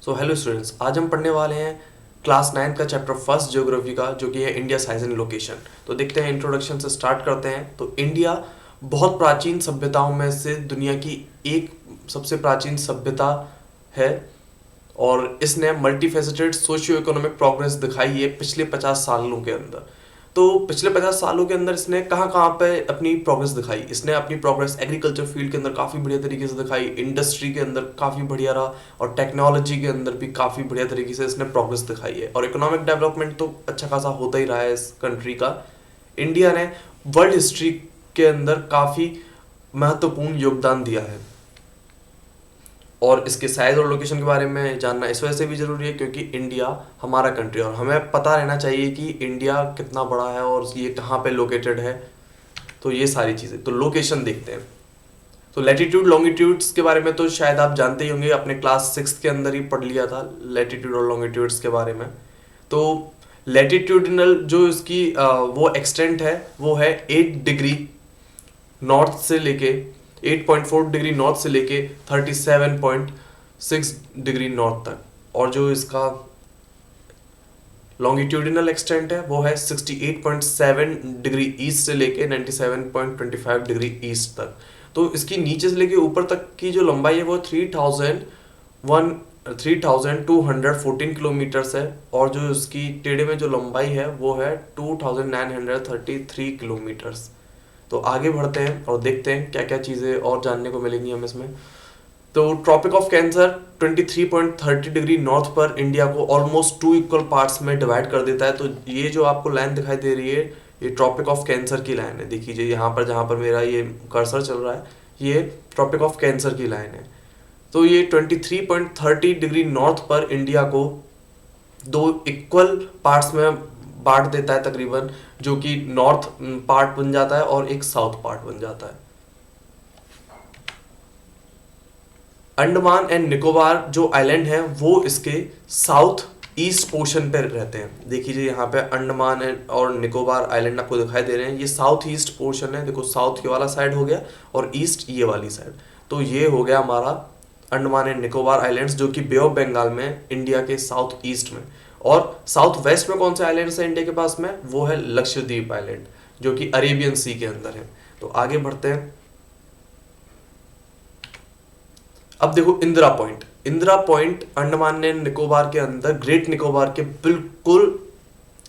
So hello students, आज हम पढ़ने वाले हैं क्लास 9 का चैप्टर फर्स्ट ज्योग्राफी का, जो कि है इंडिया साइज एंड लोकेशन। तो देखते हैं, इंट्रोडक्शन से स्टार्ट करते हैं। तो इंडिया बहुत प्राचीन सभ्यताओं में से दुनिया की एक सबसे प्राचीन सभ्यता है और इसने मल्टीफेसेटेड सोशियो इकोनॉमिक प्रोग्रेस दिखाई है पिछले 50 सालों के अंदर। तो पिछले 50 सालों के अंदर इसने कहाँ कहाँ पे अपनी प्रोग्रेस दिखाई। इसने अपनी प्रोग्रेस एग्रीकल्चर फील्ड के अंदर काफ़ी बढ़िया तरीके से दिखाई, इंडस्ट्री के अंदर काफ़ी बढ़िया रहा और टेक्नोलॉजी के अंदर भी काफ़ी बढ़िया तरीके से इसने प्रोग्रेस दिखाई है। और इकोनॉमिक डेवलपमेंट तो अच्छा खासा होता ही रहा है इस कंट्री का। इंडिया ने वर्ल्ड हिस्ट्री के अंदर काफ़ी महत्वपूर्ण योगदान दिया है और इसके साइज और लोकेशन के बारे में जानना इस वजह से भी ज़रूरी है क्योंकि इंडिया हमारा कंट्री है और हमें पता रहना चाहिए कि इंडिया कितना बड़ा है और ये कहाँ पे लोकेटेड है। तो ये सारी चीज़ें, तो लोकेशन देखते हैं। तो लैटिट्यूड लॉन्गिट्यूड्स के बारे में तो शायद आप जानते ही होंगे, अपने क्लास 6 के अंदर ही पढ़ लिया था लैटिट्यूड और लॉन्गिट्यूड्स के बारे में। तो लैटिट्यूडिनल जो इसकी वो एक्सटेंट है वो है 8 डिग्री नॉर्थ से लेके 8.4 डिग्री नॉर्थ से लेके 37.6 डिग्री नॉर्थ तक, और जो इसका लॉन्गिट्यूडिनल एक्सटेंट है वो है 68.7 डिग्री ईस्ट से लेके 97.25 डिग्री ईस्ट तक। तो इसकी नीचे से लेके ऊपर तक की जो लंबाई है वो 3214 किलोमीटर्स है, और जो इसकी टेढ़े में जो लंबाई है वो है 2933 किलोमीटर्स। तो आगे बढ़ते हैं और देखते हैं क्या क्या चीज़ें और जानने को मिलेंगी हमें इसमें। तो Tropic of Cancer 23.30 degree north पर इंडिया को ऑलमोस्ट 2 इक्वल पार्ट्स में डिवाइड कर देता है। तो ये जो आपको लाइन दिखाई दे रही है ये ट्रॉपिक ऑफ कैंसर की लाइन है। देखिए यहाँ पर जहाँ पर मेरा ये कर्सर चल रहा है ये ट्रॉपिक ऑफ कैंसर की लाइन है। तो ये 23.30 डिग्री नॉर्थ पर इंडिया को 2 इक्वल पार्ट्स में बांट देता है तकरीबन, जो कि नॉर्थ पार्ट बन जाता है और एक साउथ पार्ट बन जाता है। अंडमान एंड निकोबार जो आइलैंड है वो इसके साउथ ईस्ट पोर्शन पे रहते हैं। देखिए यहाँ पे अंडमान और निकोबार आइलैंड आपको दिखाई दे रहे हैं, ये साउथ ईस्ट पोर्शन है। देखो साउथ ये वाला साइड हो गया और ईस्ट ये वाली साइड। तो ये हो गया हमारा अंडमान एंड निकोबार आइलैंड्स, जो कि बे ऑफ बंगाल में इंडिया के साउथ ईस्ट में। और साउथ वेस्ट में कौन से आइलैंड्स हैं इंडिया के पास में, वो है लक्षद्वीप आइलैंड, जो कि अरेबियन सी के अंदर है। तो आगे बढ़ते हैं। अब देखो इंदिरा पॉइंट अंडमान एंड निकोबार के अंदर ग्रेट निकोबार के बिल्कुल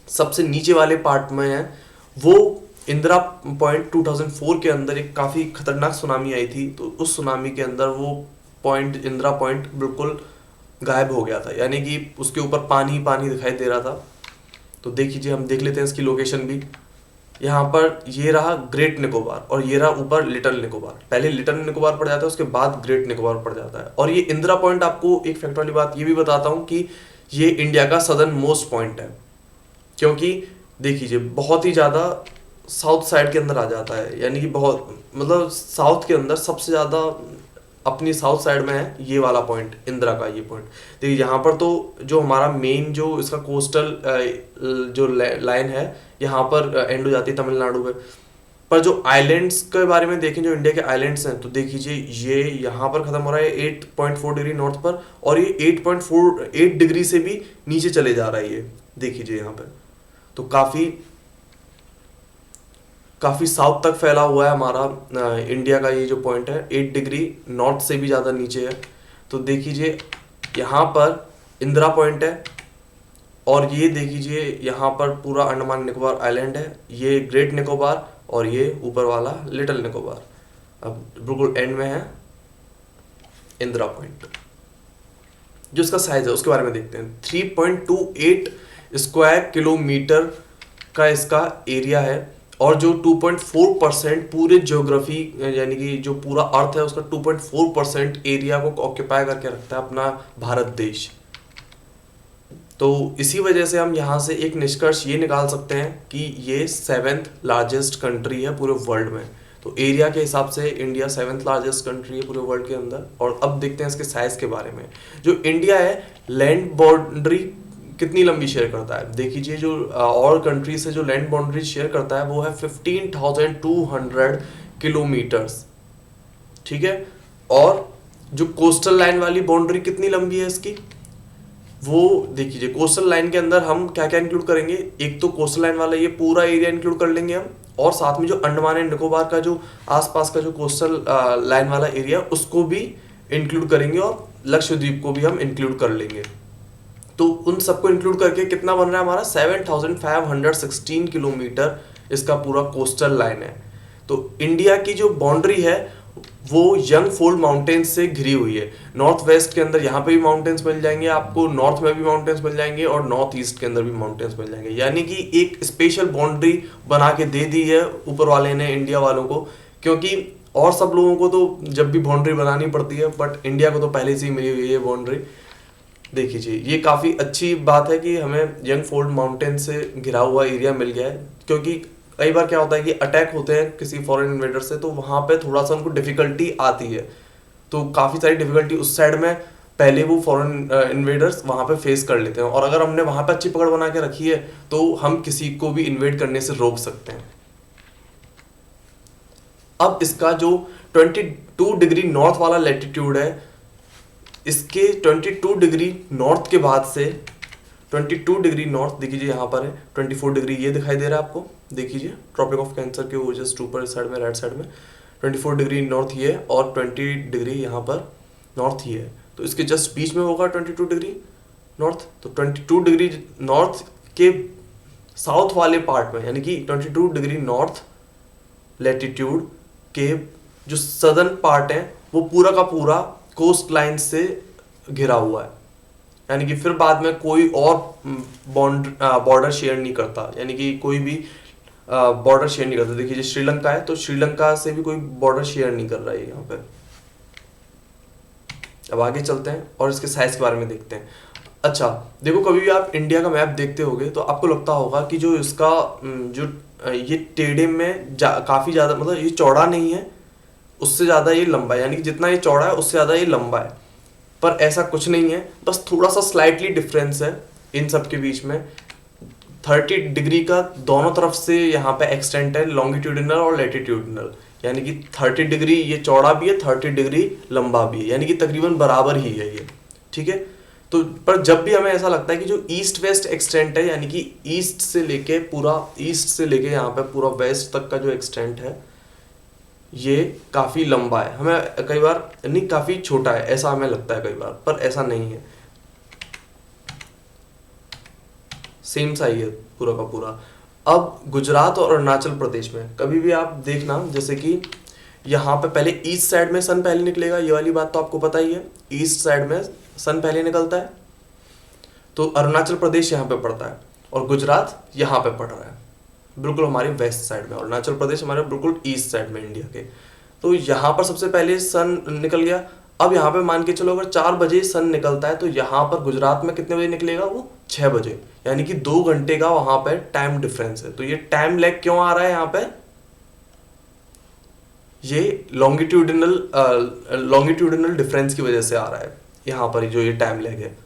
सबसे नीचे वाले पार्ट में है। वो इंदिरा पॉइंट 2004 के अंदर एक काफ़ी खतरनाक सुनामी आई थी, तो उस सुनामी के अंदर वो पॉइंट इंदिरा पॉइंट बिल्कुल गायब हो गया था, यानी कि उसके ऊपर पानी पानी दिखाई दे रहा था। तो देखिए हम देख लेते हैं इसकी लोकेशन भी। यहाँ पर ये रहा ग्रेट निकोबार और ये रहा ऊपर लिटिल निकोबार। पहले लिटिल निकोबार पड़ जाता है, उसके बाद ग्रेट निकोबार पड़ जाता है। और ये इंदिरा पॉइंट, आपको एक फैक्ट वाली बात ये भी बताता हूँ कि ये इंडिया का सदर्न मोस्ट पॉइंट है, क्योंकि देखिए बहुत ही ज़्यादा साउथ साइड के अंदर आ जाता है, यानी कि बहुत मतलब साउथ के अंदर सबसे ज़्यादा अपनी साउथ साइड में है ये वाला पॉइंट, इंदिरा का ये पॉइंट। देखिए यहाँ पर तो जो हमारा मेन जो इसका कोस्टल जो लाइन है यहाँ पर एंड हो जाती है तमिलनाडु में। पर जो आइलैंड्स के बारे में देखें, जो इंडिया के आइलैंड्स हैं, तो देखिए ये यहाँ पर खत्म हो रहा है 8.4 डिग्री नॉर्थ पर, और ये 8 डिग्री से भी नीचे चले जा रहा है ये। देखिए यहाँ पर तो काफ़ी साउथ तक फैला हुआ है हमारा इंडिया का ये जो पॉइंट है, 8 डिग्री नॉर्थ से भी ज़्यादा नीचे है। तो देखिए यहाँ पर इंदिरा पॉइंट है, और ये देखिए यहाँ पर पूरा अंडमान निकोबार आइलैंड है, ये ग्रेट निकोबार और ये ऊपर वाला लिटिल निकोबार। अब बिल्कुल एंड में है इंदिरा पॉइंट। जो इसका साइज है उसके बारे में देखते हैं। 3.28 स्क्वायर किलोमीटर का इसका एरिया है, और जो 2.4% पूरे ज्योग्राफी यानी कि जो पूरा अर्थ है उसका 2.4% एरिया को ऑक्यूपाई करके रखता है अपना भारत देश। तो इसी वजह से हम यहाँ से एक निष्कर्ष ये निकाल सकते हैं कि ये 7th लार्जेस्ट कंट्री है पूरे वर्ल्ड में। तो एरिया के हिसाब से इंडिया 7th लार्जेस्ट कंट्री है पूरे वर्ल्ड के अंदर। और अब देखते हैं इसके साइज के बारे में। जो इंडिया है लैंड बाउंड्री कितनी लंबी शेयर करता है, देखिए जो और कंट्री से जो लैंड बाउंड्री शेयर करता है वो है 15,200 किलोमीटर्स, ठीक है। और जो कोस्टल लाइन वाली बाउंड्री कितनी लंबी है इसकी, वो देखिए कोस्टल लाइन के अंदर हम क्या क्या इंक्लूड करेंगे, एक तो कोस्टल लाइन वाला ये पूरा एरिया इंक्लूड कर लेंगे हम, और साथ में जो अंडमान एंड निकोबार का जो आसपास का जो कोस्टल लाइन वाला एरिया उसको भी इंक्लूड करेंगे, और लक्षद्वीप को भी हम इंक्लूड कर लेंगे। तो उन सबको इंक्लूड करके कितना बन रहा है हमारा 7516 किलोमीटर इसका पूरा कोस्टल लाइन है। तो इंडिया की जो बाउंड्री है वो यंग फोल्ड माउंटेन्स से घिरी हुई है। नॉर्थ वेस्ट के अंदर यहाँ पे भी माउंटेन्स मिल जाएंगे आपको, नॉर्थ में भी माउंटेन्स मिल जाएंगे, और नॉर्थ ईस्ट के अंदर भी माउंटेन्स मिल जाएंगे। यानी कि एक स्पेशल बाउंड्री बना के दे दी है ऊपर वाले ने इंडिया वालों को, क्योंकि और सब लोगों को तो जब भी बाउंड्री बनानी पड़ती है, बट इंडिया को तो पहले से ही मिली हुई है बाउंड्री। देखिए जी, ये काफ़ी अच्छी बात है कि हमें यंग फोल्ड माउंटेन से घिरा हुआ एरिया मिल गया है, क्योंकि कई बार क्या होता है कि अटैक होते हैं किसी फॉरेन इन्वेडर से, तो वहाँ पे थोड़ा सा उनको डिफिकल्टी आती है। तो काफ़ी सारी डिफिकल्टी उस साइड में पहले वो फॉरेन इन्वेडर्स वहाँ पे फेस कर लेते हैं, और अगर हमने वहाँ पे अच्छी पकड़ बना के रखी है तो हम किसी को भी इन्वेड करने से रोक सकते हैं। अब इसका जो 22 डिग्री नॉर्थ वाला लैटिट्यूड है, इसके 22 डिग्री नॉर्थ के बाद से 22 डिग्री नॉर्थ देखिए यहाँ पर है, 24 डिग्री ये दिखाई दे रहा है आपको, देखिए ट्रॉपिक ऑफ कैंसर के वो जस्ट ऊपर साइड में राइट साइड में 24 डिग्री नॉर्थ ये है, और 20 डिग्री यहाँ पर नॉर्थ ही है, तो इसके जस्ट बीच में होगा 22 डिग्री नॉर्थ। तो 22 डिग्री नॉर्थ के साउथ वाले पार्ट में, यानी कि 22 डिग्री नॉर्थ लैटिट्यूड के जो सदर्न पार्ट है वो पूरा का पूरा कोस्ट लाइन से घिरा हुआ है, यानी कि फिर बाद में कोई और बॉर्डर शेयर नहीं करता, यानी कि कोई भी बॉर्डर शेयर नहीं करता। देखिए जो श्रीलंका है, तो श्रीलंका से भी कोई बॉर्डर शेयर नहीं कर रहा है यहाँ पे। अब आगे चलते हैं और इसके साइज के बारे में देखते हैं। अच्छा देखो, कभी भी आप इंडिया का मैप देखते होगे तो आपको लगता होगा कि जो इसका जो ये टेढ़े में काफ़ी ज़्यादा, मतलब ये चौड़ा नहीं है, उससे ज़्यादा ये लंबा है, यानी कि जितना ये चौड़ा है उससे ज़्यादा ये लंबा है। पर ऐसा कुछ नहीं है, बस थोड़ा सा स्लाइटली डिफरेंस है इन सब के बीच में। 30 डिग्री का दोनों तरफ से यहाँ पे एक्सटेंट है, लॉन्गिट्यूडिनल और लैटिट्यूडिनल, यानी कि 30 डिग्री ये चौड़ा भी है, 30 डिग्री लंबा भी है, यानी कि तकरीबन बराबर ही है ये, ठीक है। तो पर जब भी हमें ऐसा लगता है कि जो ईस्ट वेस्ट एक्सटेंट है, यानी कि ईस्ट से लेके यहाँ पे पूरा वेस्ट तक का जो एक्सटेंट है ये काफ़ी लंबा है, हमें कई बार नहीं काफ़ी छोटा है ऐसा हमें लगता है कई बार, पर ऐसा नहीं है, सेम सा ही है पूरा का पूरा। अब गुजरात और अरुणाचल प्रदेश में कभी भी आप देखना, जैसे कि यहाँ पे पहले ईस्ट साइड में सन पहले निकलेगा, ये वाली बात तो आपको पता ही है, ईस्ट साइड में सन पहले निकलता है। तो अरुणाचल प्रदेश यहाँ पे पड़ता है और गुजरात यहाँ पे पड़ रहा है, बिल्कुल हमारी वेस्ट साइड में, अरुणाचल प्रदेश हमारे बिल्कुल ईस्ट साइड में इंडिया के। तो यहाँ पर सबसे पहले सन निकल गया। अब यहाँ पे मान के चलो अगर 4 बजे सन निकलता है तो यहाँ पर गुजरात में कितने बजे निकलेगा, वो 6 बजे, यानी कि 2 घंटे का वहां पे टाइम डिफरेंस है। तो ये टाइम लैग क्यों आ रहा है यहाँ पे, ये लॉन्गिट्यूडिनल डिफरेंस की वजह से आ रहा है यहाँ पर जो ये टाइम लैग है।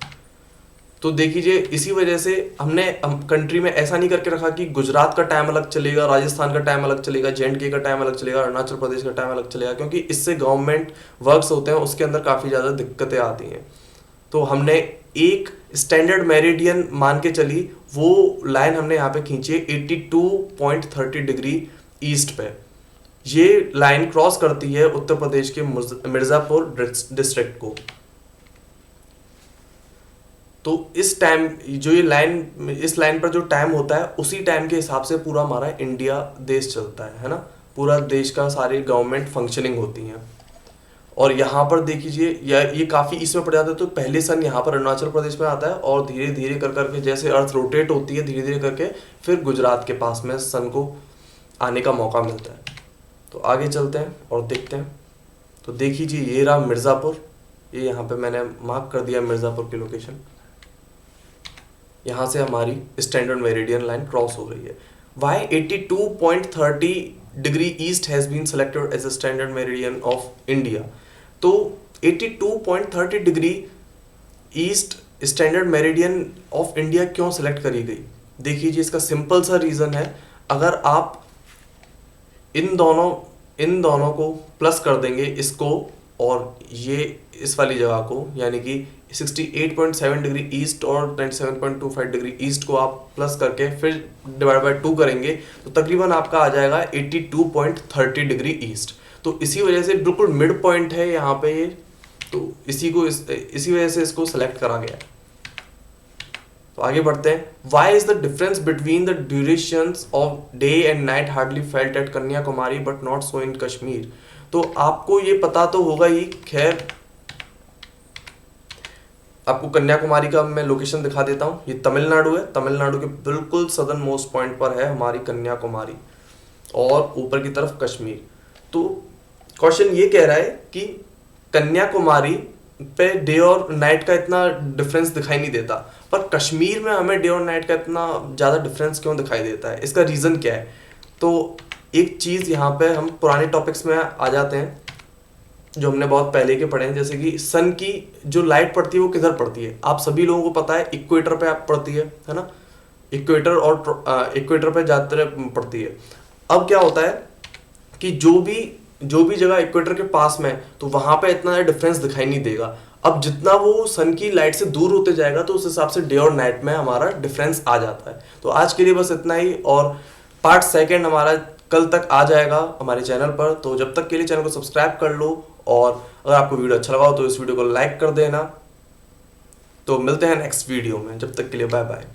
तो देखिए इसी वजह से हम कंट्री में ऐसा नहीं करके रखा कि गुजरात का टाइम अलग चलेगा, राजस्थान का टाइम अलग चलेगा, J&K का टाइम अलग चलेगा, अरुणाचल प्रदेश का टाइम अलग चलेगा, क्योंकि इससे गवर्नमेंट वर्क्स होते हैं उसके अंदर काफ़ी ज़्यादा दिक्कतें आती हैं। तो हमने एक स्टैंडर्ड मेरिडियन मान के चली, वो लाइन हमने यहाँ पे खींची 82.30 डिग्री ईस्ट पे। ये लाइन क्रॉस करती है उत्तर प्रदेश के मिर्ज़ापुर डिस्ट्रिक्ट को। तो इस टाइम जो ये लाइन, इस लाइन पर जो टाइम होता है उसी टाइम के हिसाब से पूरा हमारा इंडिया देश चलता है ना, पूरा देश का सारी गवर्नमेंट फंक्शनिंग होती हैं। और यहाँ पर देखिए ये काफ़ी इसमें पड़ जाता है। तो पहले सन यहाँ पर अरुणाचल प्रदेश में आता है और धीरे धीरे कर करके जैसे अर्थ रोटेट होती है धीरे धीरे करके फिर गुजरात के पास में सन को आने का मौका मिलता है। तो आगे चलते हैं और देखते हैं। तो देखिए ये रहा मिर्ज़ापुर, ये यहाँ पे मैंने मार्क कर दिया मिर्ज़ापुर की लोकेशन। यहाँ से हमारी स्टैंडर्ड मेरिडियन लाइन क्रॉस हो रही है। Why 82.30 degree east has been selected as a standard meridian of India. तो 82.30 degree east standard meridian of India क्यों सेलेक्ट करी गई? देखिए इसका सिंपल सा रीज़न है, अगर आप इन दोनों को प्लस कर देंगे इसको और ये इस वाली जगह को यानी कि 68.7 डिग्री ईस्ट और 97.25 डिग्री ईस्ट को आप प्लस करके फिर डिवाइड बाय 2 करेंगे तो तकरीबन आपका आ जाएगा 82.30 डिग्री ईस्ट। तो इसी वजह से बिल्कुल मिड पॉइंट है यहाँ पे ये, तो इसी वजह से इसको सेलेक्ट करा गया है। तो आगे बढ़ते हैं। Why is the difference between the durations of day and night hardly felt at Kanyakumari but not so in Kashmir. तो आपको ये पता तो होगा ही, खैर आपको कन्याकुमारी का मैं लोकेशन दिखा देता हूँ। ये तमिलनाडु है, तमिलनाडु के बिल्कुल सदर्न मोस्ट पॉइंट पर है हमारी कन्याकुमारी और ऊपर की तरफ कश्मीर। तो क्वेश्चन ये कह रहा है कि कन्याकुमारी पे डे और नाइट का इतना डिफरेंस दिखाई नहीं देता, पर कश्मीर में हमें डे और नाइट का इतना ज़्यादा डिफरेंस क्यों दिखाई देता है, इसका रीज़न क्या है। तो एक चीज़ यहाँ पे हम पुराने टॉपिक्स में आ जाते हैं जो हमने बहुत पहले के पढ़े हैं, जैसे कि सन की जो लाइट पड़ती है वो किधर पड़ती है। आप सभी लोगों को पता है इक्वेटर पे आप पड़ती है ना, इक्वेटर और इक्वेटर पे ज़्यादातर पड़ती है। अब क्या होता है कि जो भी जगह इक्वेटर के पास में है तो वहां पे इतना डिफरेंस दिखाई नहीं देगा। अब जितना वो सन की लाइट से दूर होते जाएगा तो उस हिसाब से डे और नाइट में हमारा डिफरेंस आ जाता है। तो आज के लिए बस इतना ही, और पार्ट सेकंड हमारा कल तक आ जाएगा हमारे चैनल पर। तो जब तक के लिए चैनल को सब्सक्राइब कर लो, और अगर आपको वीडियो अच्छा लगा हो तो इस वीडियो को लाइक कर देना। तो मिलते हैं नेक्स्ट वीडियो में, जब तक के लिए बाय बाय।